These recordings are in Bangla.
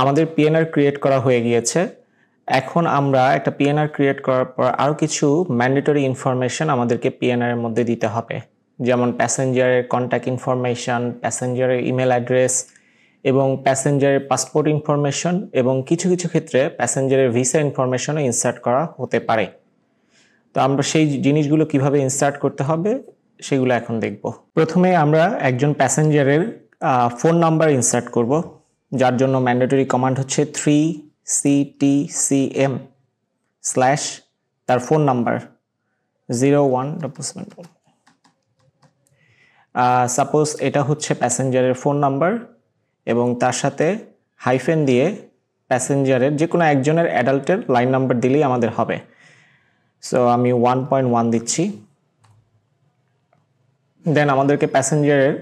আমাদের পিএনআর ক্রিয়েট করা হয়ে গিয়েছে। এখন আমরা একটা পিএনআর ক্রিয়েট করার পর আরও কিছু ম্যান্ডেটরি ইনফরমেশন আমাদেরকে পিএনআর এর মধ্যে দিতে হবে, যেমন প্যাসেঞ্জারের কন্ট্যাক্ট ইনফরমেশন, প্যাসেঞ্জারের ইমেল অ্যাড্রেস এবং প্যাসেঞ্জারের পাসপোর্ট ইনফরমেশন, এবং কিছু কিছু ক্ষেত্রে প্যাসেঞ্জারের ভিসা ইনফরমেশনও ইনসার্ট করা হতে পারে। তো আমরা সেই জিনিসগুলো কিভাবে ইনসার্ট করতে হবে সেগুলো এখন দেখব। প্রথমে আমরা একজন প্যাসেঞ্জারের ফোন নাম্বার ইনসার্ট করব, যার জন্য ম্যান্ডেটরি কমান্ড হচ্ছে 3ctcm/ তার ফোন নাম্বার 01. সাপোজ এটা হচ্ছে প্যাসেঞ্জারের ফোন নাম্বার এবং তার সাথে হাইফেন দিয়ে প্যাসেঞ্জারের যে কোনো একজনের অ্যাডাল্টের লাইন নাম্বার দিলেই আমাদের হবে। সো আমি 1.1 দিচ্ছি। দেন আমাদেরকে প্যাসেঞ্জারের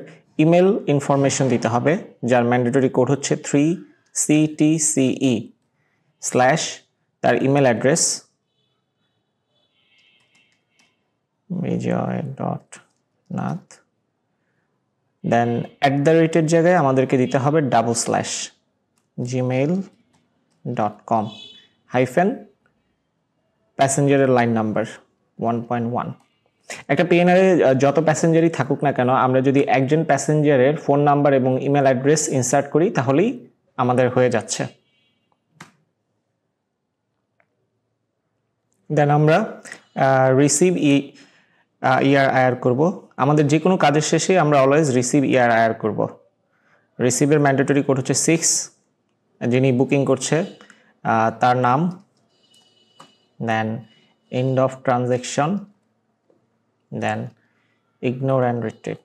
ইমেল ইনফরমেশন দিতে হবে, যার ম্যান্ডেটরি কোড হচ্ছে 3ctce/ তার ইমেল অ্যাড্রেস bijoy.nath, দেন @ জায়গায় আমাদেরকে দিতে হবে /gmail.com হাইফেন প্যাসেঞ্জারের লাইন নাম্বার 1.1। একটা পিএনআরে যত প্যাসেঞ্জারই থাকুক না কেন, আমরা যদি একজন প্যাসেঞ্জারের ফোন নাম্বার এবং ইমেল অ্যাড্রেস ইনসার্ট করি তাহলেই আমাদের হয়ে যাচ্ছে। দেন আমরা রিসিভ ERIR করব। আমাদের যে কোনো কাজের শেষে আমরা অলওয়েজ রিসিভ ERIR করব। রিসিভের ম্যান্ডেটরি কোড হচ্ছে 6, যিনি বুকিং করছে তার নাম, then end of transaction, then ignore and retrieve.